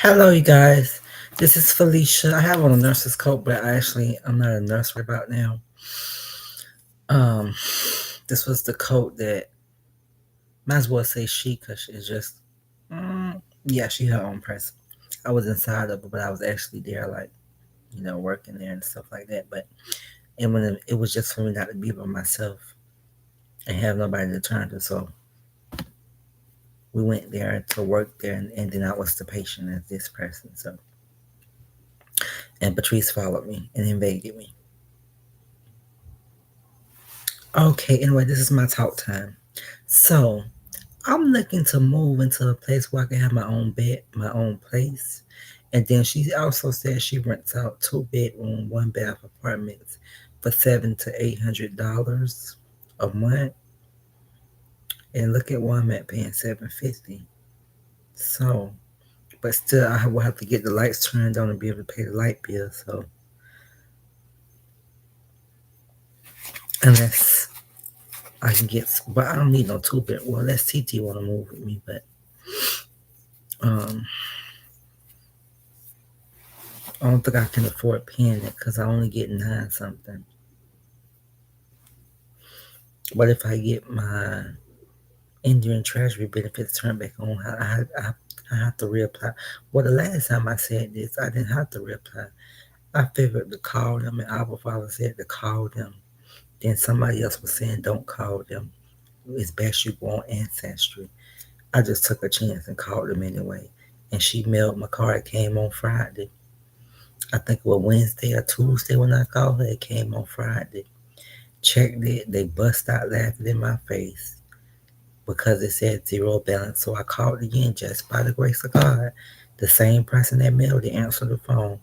Hello, you guys. This is Felicia. I have on a nurse's coat, but I'm not a nurse right about now. Um, this was the coat that might as well say she, cause she's just, yeah, she her own person. I was inside of it, but I was actually there, like working there and stuff like that. But and when it was just for me not to be by myself and have nobody to turn to, so we went there to work there, and then I was the patient as this person. So and Patrice followed me and invaded me. Okay, anyway, this is my talk time. So I'm looking to move into a place where I can have my own bed, my own place. And then she also said she rents out 2 bedroom, 1 bath apartments for $700 to $800 a month. And look at one I'm at paying $750. So, but still, I will have to get the lights turned on and be able to pay the light bill. So, unless I can get, but I don't need no 2 bed. Well, unless TT want to move with me, but um, I don't think I can afford paying it because I only get 9 something. But if I get my Indian Treasury benefits turned back on, I have to reapply. Well, the last time I said this, I didn't have to reapply. I figured to call them, and our father said to call them. Then somebody else was saying don't call them. It's best you go on Ancestry. I just took a chance and called them anyway. And she mailed my card. It came on Friday. I think it was Wednesday or Tuesday when I called her. It came on Friday. Checked it. They bust out laughing in my face because it said zero balance. So I called again just by the grace of God. The same person that mailed it answered the phone.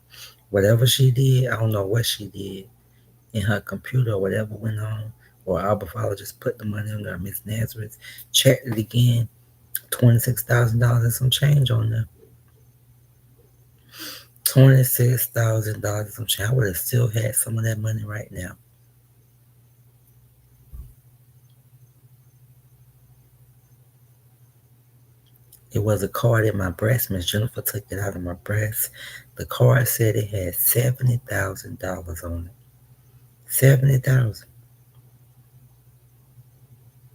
Whatever she did, I don't know what she did in her computer or whatever went on. Or Alba Father just put the money on there. Miss Nazareth checked it again. $26,000 and some change on there. $26,000 and some change. I would have still had some of that money right now. It was a card in my breast. Miss Jennifer took it out of my breast. The card said it had $70,000 on it. 70,000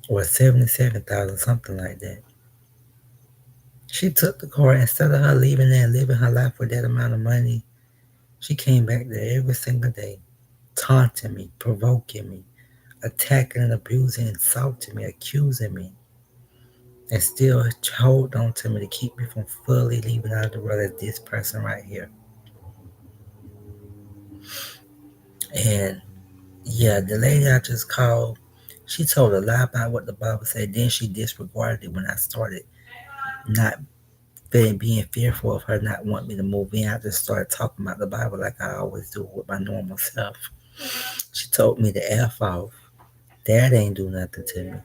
or 77,000, something like that. She took the card instead of her leaving there and living her life with that amount of money. She came back there every single day, taunting me, provoking me, attacking and abusing, insulting me, accusing me, and still hold on to me to keep me from fully leaving out of the world as this person right here. And yeah, the lady I just called, she told a lie about what the Bible said. Then she disregarded it when I started not being fearful of her not wanting me to move in. I just started talking about the Bible like I always do with my normal self. She told me to F off. That ain't do nothing to me.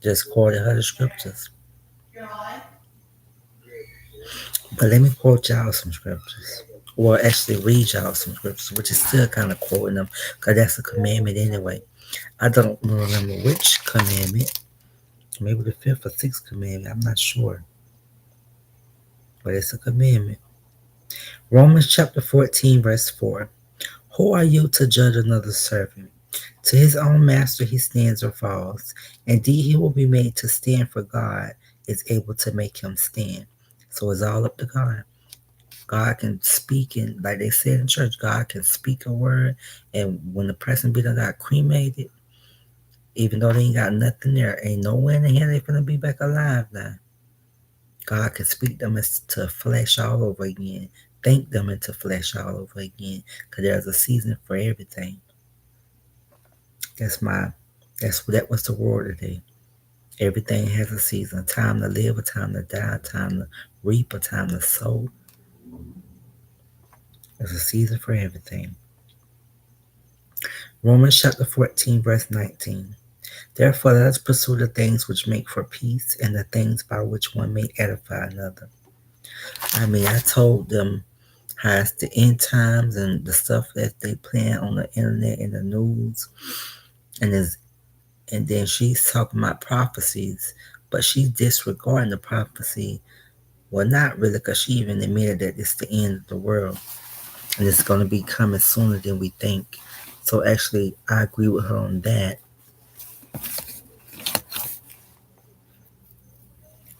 Just quoted her the scriptures. But let me quote y'all some scriptures. Or actually read y'all some scriptures, which is still kind of quoting them because that's a commandment anyway. I don't remember which commandment. Maybe the fifth or sixth commandment. I'm not sure. But it's a commandment. Romans chapter 14, verse 4. Who are you to judge another servant? To his own master he stands or falls. Indeed, he will be made to stand, for God is able to make him stand. So it's all up to God. God can speak, and like they said in church, God can speak a word, and when the person be done got cremated, even though they ain't got nothing there, ain't nowhere in the hell they finna be back alive now. God can speak them into flesh all over again, think them into flesh all over again, because there's a season for everything. That's my, that was the word today. Everything has a season, a time to live, a time to die, a time to reap, a time to sow. There's a season for everything. Romans chapter 14, verse 19. Therefore, let us pursue the things which make for peace and the things by which one may edify another. I mean, I told them how it's the end times and the stuff that they plan on the internet and the news, and is and then she's talking about prophecies, but she's disregarding the prophecy Well, not really, because she even admitted that it's the end of the world and it's going to be coming sooner than we think. So actually, I agree with her on that.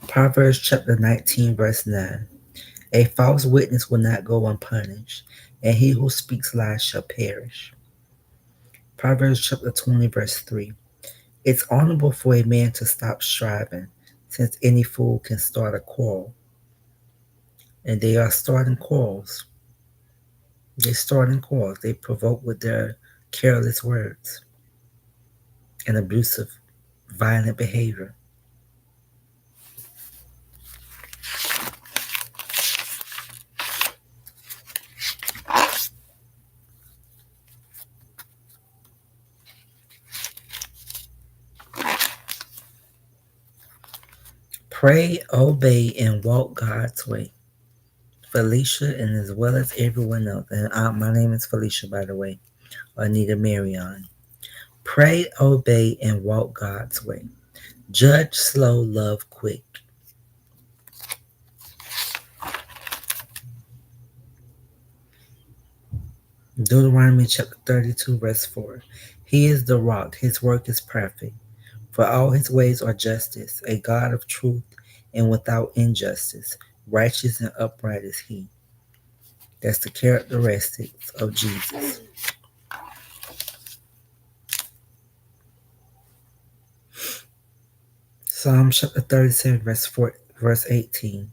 Proverbs chapter 19, verse 9. A false witness will not go unpunished, and he who speaks lies shall perish. Proverbs chapter 20, verse 3. It's honorable for a man to stop striving, since any fool can start a quarrel. And they are starting quarrels. They starting quarrels. They provoke with their careless words and abusive, violent behavior. Pray, obey, and walk God's way. Felicia, and as well as everyone else. And my name is Felicia, by the way. Anita Marion. Pray, obey, and walk God's way. Judge slow, love quick. Deuteronomy chapter 32, verse 4. He is the rock, his work is perfect. For all his ways are justice, a God of truth and without injustice. Righteous and upright is he. That's the characteristics of Jesus. Psalm chapter 37, verse 18.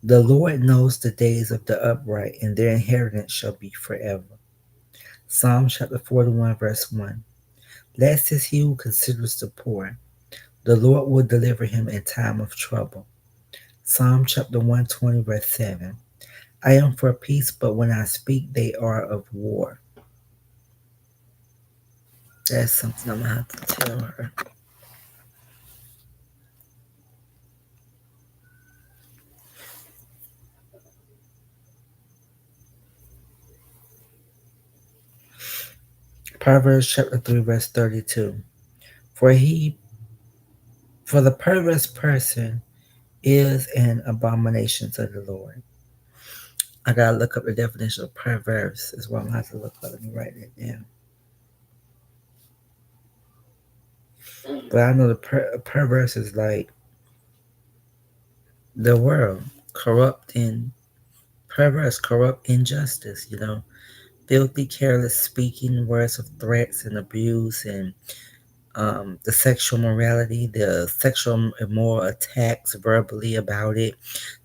The Lord knows the days of the upright, and their inheritance shall be forever. Psalm chapter 41, verse 1. Blessed is he who considers the poor. The Lord will deliver him in time of trouble. Psalm chapter 120, verse 7. I am for peace, but when I speak, they are of war. That's something I'm going to have to tell her. Proverbs chapter 3, verse 32. For for the perverse person is an abomination to the Lord. I gotta look up the definition of perverse. Is what I'm gonna have to look up. Let me write that down. But I know the perverse is like the world, corrupt and perverse, corrupt injustice. Filthy, careless speaking, words of threats and abuse, and the sexual morality, the sexual immoral attacks verbally about it,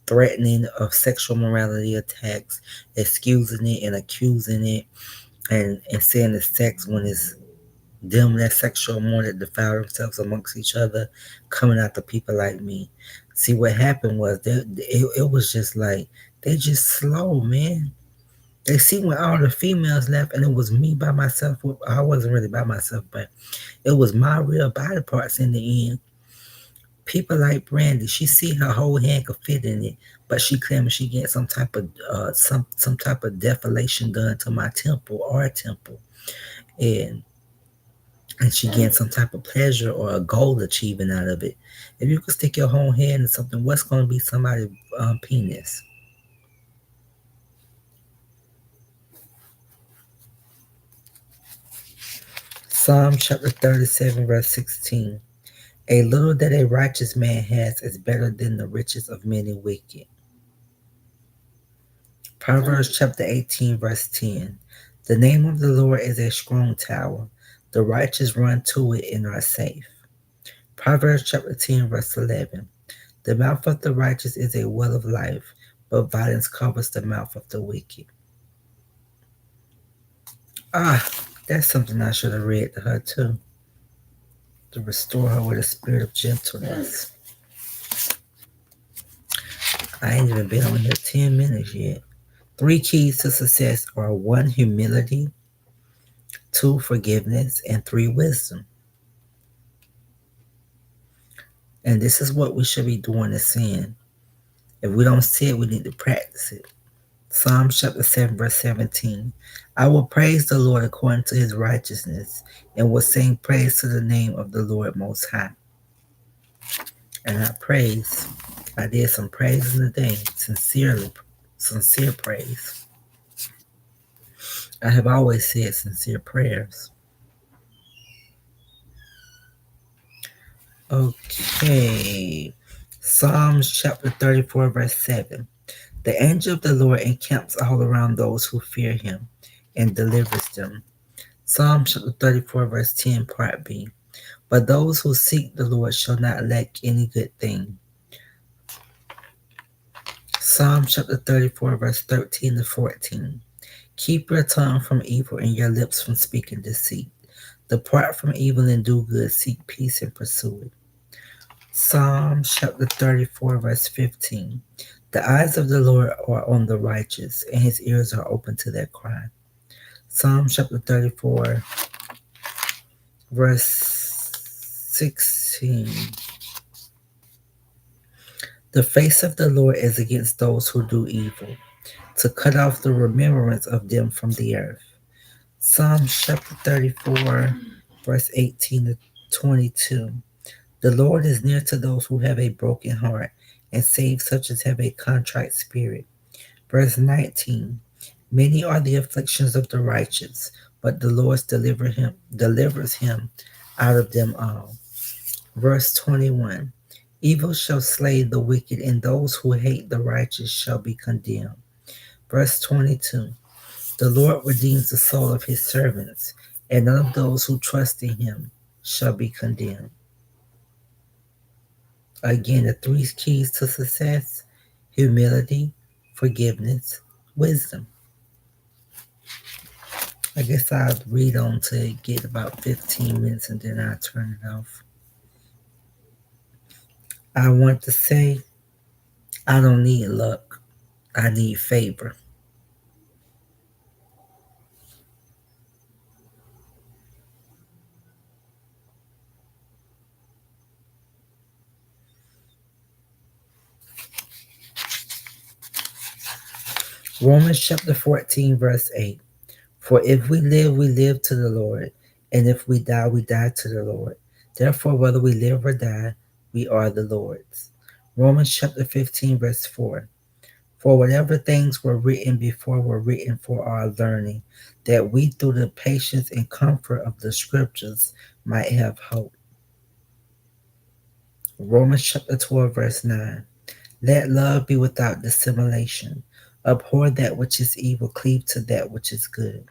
threatening of sexual morality attacks, excusing it and accusing it, and saying it's sex when it's them that sexual more that defile themselves amongst each other, coming after people like me. See, what happened was it was just like they just slow, man. They see when all the females left, and it was me by myself. I wasn't really by myself, but it was my real body parts in the end. People like Brandy, she see her whole hand could fit in it, but she claims she get some type of some type of defilation done to my temple or temple, and she getting some type of pleasure or a goal achieving out of it. If you could stick your whole hand in something, what's going to be somebody's penis? Psalm chapter 37, verse 16. A little that a righteous man has is better than the riches of many wicked. Proverbs chapter 18, verse 10. The name of the Lord is a strong tower. The righteous run to it and are safe. Proverbs chapter 10, verse 11. The mouth of the righteous is a well of life, but violence covers the mouth of the wicked. That's something I should have read to her too. To restore her with a spirit of gentleness. I ain't even been on here 10 minutes yet. 3 keys to success are 1, humility, 2, forgiveness, and 3, wisdom. And this is what we should be doing is sin. If we don't see it, we need to practice it. Psalm chapter 7, verse 17. I will praise the Lord according to his righteousness and will sing praise to the name of the Lord Most High. And I I did some praising today, sincere praise. I have always said sincere prayers. Okay. Psalms chapter 34, verse 7. The angel of the Lord encamps all around those who fear him and delivers them. Psalm chapter 34, verse 10, part B. But those who seek the Lord shall not lack any good thing. Psalm chapter 34, verse 13 to 14. Keep your tongue from evil and your lips from speaking deceit. Depart from evil and do good. Seek peace and pursue it. Psalm chapter 34, verse 15. The eyes of the Lord are on the righteous, and his ears are open to their cry. Psalm chapter 34, verse 16. The face of the Lord is against those who do evil, to cut off the remembrance of them from the earth. Psalm chapter 34, verse 18 to 22. The Lord is near to those who have a broken heart and saves such as have a contrite spirit. Verse 19. Many are the afflictions of the righteous, but the Lord delivers him out of them all. Verse 21. Evil shall slay the wicked, and those who hate the righteous shall be condemned. Verse 22. The Lord redeems the soul of his servants, and none of those who trust in him shall be condemned. Again, the three keys to success: humility, forgiveness, wisdom. I guess I'll read on to get about 15 minutes and then I'll turn it off. I want to say I don't need luck, I need favor. Romans chapter 14, verse 8. For if we live to the Lord, and if we die to the Lord. Therefore, whether we live or die, we are the Lord's. Romans chapter 15, verse 4. For whatever things were written before were written for our learning, that we through the patience and comfort of the scriptures might have hope. Romans chapter 12, verse 9. Let love be without dissimulation. Abhor that which is evil, cleave to that which is good.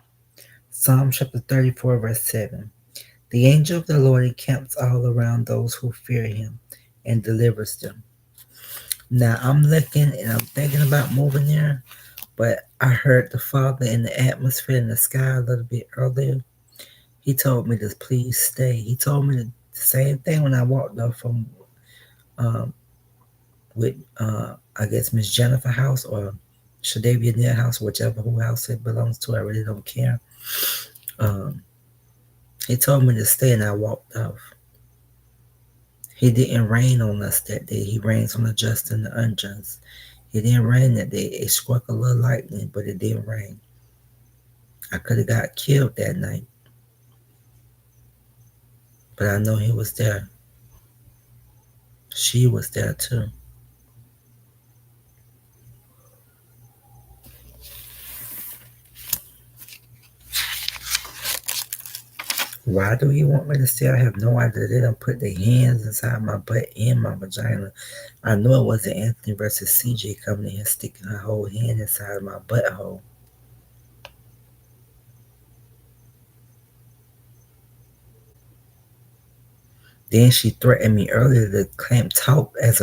Psalm chapter 34, verse 7. The angel of the Lord encamps all around those who fear him and delivers them. Now I'm looking and I'm thinking about moving there, but I heard the Father in the atmosphere in the sky a little bit earlier. He told me to please stay. He told me the same thing when I walked up from um, with I guess Miss Jennifer house or Shadavia Near house, whichever who house it belongs to. I really don't care. Um, he told me to stay and I walked off. He didn't rain on us that day. He rains on the just and the unjust. It didn't rain that day. It struck a little lightning, but it didn't rain. I could have got killed that night, but I know he was there. She was there too. Why do he want me to stay? I have no idea. They don't put their hands inside my butt and my vagina. I know it wasn't Anthony versus CJ coming in here sticking her whole hand inside my butthole. Then she threatened me earlier to claim talk as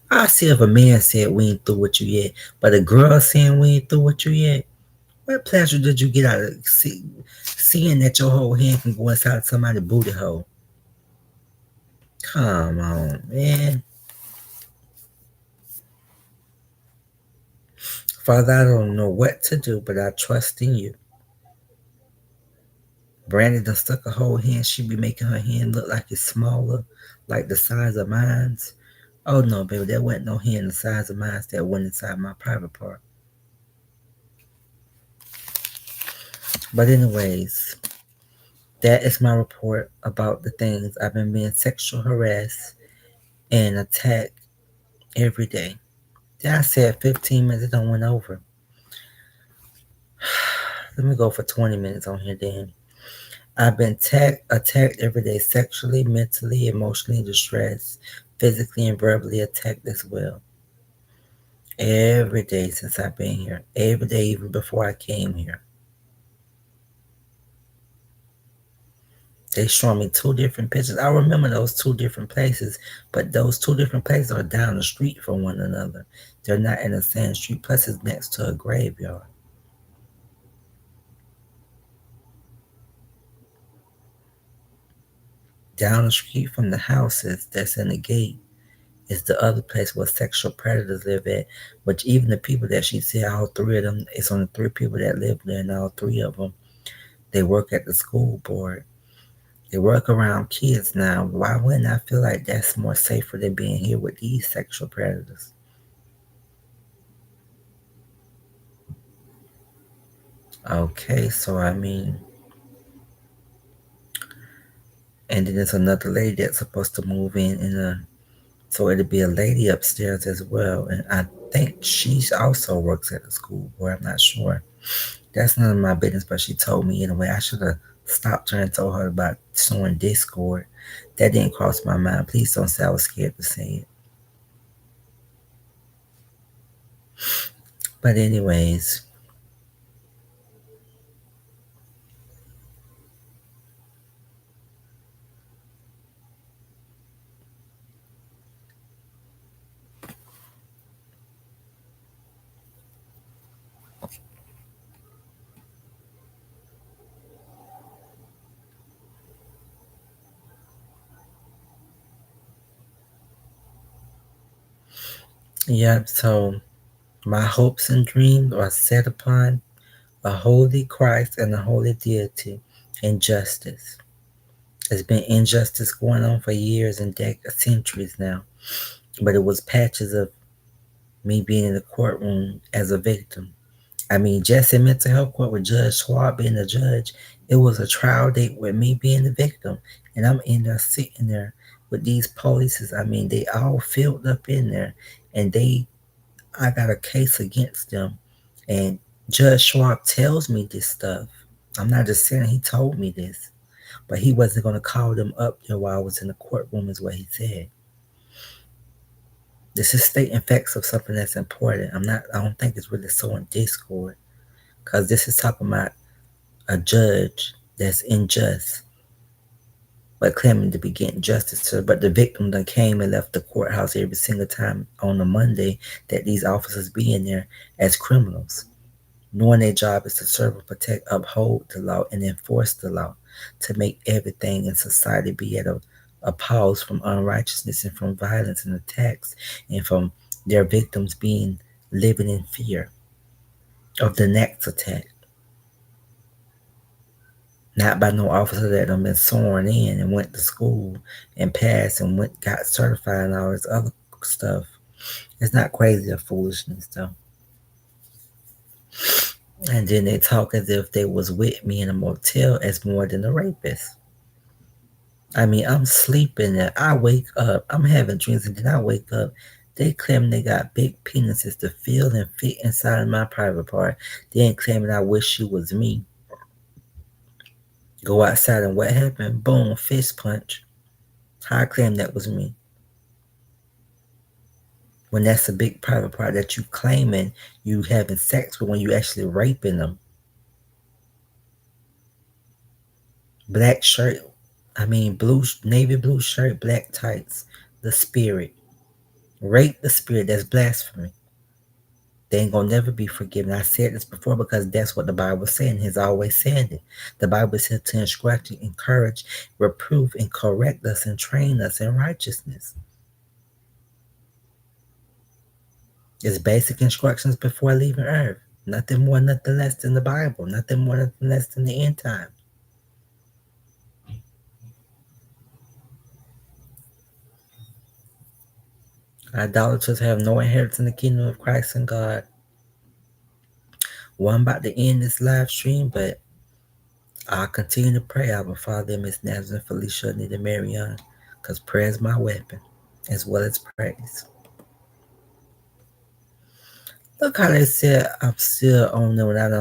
I see if a man said we ain't through with you yet, but a girl saying we ain't through with you yet. What pleasure did you get out of seeing that your whole hand can go inside somebody's booty hole? Come on, man. Father, I don't know what to do, but I trust in you. Brandy done stuck a whole hand. She be making her hand look like it's smaller, like the size of mine's. Oh no, baby, there wasn't no hand the size of mine's that went inside my private part. But anyways, that is my report about the things I've been being sexual harassed and attacked every day. Then I said 15 minutes, it don't went over. Let me go for 20 minutes on here then. I've been attacked every day, sexually, mentally, emotionally distressed, physically and verbally attacked as well. Every day since I've been here. Every day even before I came here. They showing me two different pictures. I remember those two different places, but those two different places are down the street from one another. They're not in the same street. Plus, it's next to a graveyard. Down the street from the houses that's in the gate is the other place where sexual predators live at. Which even the people that she said, all three of them, it's only three people that live there, and all three of them, they work at the school board. They work around kids now. Why wouldn't I feel like that's more safer than being here with these sexual predators? Okay, so I mean, and then there's another lady that's supposed to move in so it'll be a lady upstairs as well, and I think she also works at the school board. I'm not sure. That's none of my business, but she told me anyway. I should have stopped her and told her about showing Discord. That didn't cross my mind. Please don't say I was scared to say it. But anyways, yeah, so my hopes and dreams are set upon a holy Christ and a holy deity and justice. There's been injustice going on for years and centuries now, but it was patches of me being in the courtroom as a victim. I mean, just in mental health court with Judge Schwab being the judge, it was a trial date with me being the victim. And I'm in there sitting there with these polices. I mean, they all filled up in there. And I got a case against them. And Judge Schwab tells me this stuff. I'm not just saying he told me this. But he wasn't going to call them up there while I was in the courtroom, is what he said. This is stating facts of something that's important. I don't think it's really so in Discord. Because this is talking about a judge that's unjust, but claiming to be getting justice to her. But the victim that came and left the courthouse every single time on a Monday that these officers be in there as criminals, knowing their job is to serve and protect, uphold the law, and enforce the law to make everything in society be at a pause from unrighteousness and from violence and attacks and from their victims being living in fear of the next attack. Not by no officer that done been sworn in and went to school and passed and got certified and all this other stuff. It's not crazy or foolishness though. And then they talk as if they was with me in a motel as more than a rapist. I mean, I'm sleeping and I wake up, I'm having dreams, and then I wake up. They claim they got big penises to feel and fit inside of my private part. They ain't claiming I wish you was me. Go outside and what happened? Boom, fist punch. How I claim that was me. When that's a big private part that you claiming you having sex with when you actually raping them. Black shirt, I mean blue, navy blue shirt, black tights, the spirit. Rape the spirit, that's blasphemy. They ain't gonna never be forgiven. I said this before because that's what the Bible is saying. Has always said it. The Bible says to instruct, encourage, reprove, and correct us and train us in righteousness. It's basic instructions before leaving earth. Nothing more, nothing less than the Bible. Nothing more, nothing less than the end time. Idolaters have no inheritance in the kingdom of Christ and God. Well, I'm about to end this live stream, but I'll continue to pray. Our Father, Miss Nazareth, Felicia, Anita, Marion, because prayer is my weapon, as well as praise. Look how they said I'm still on them without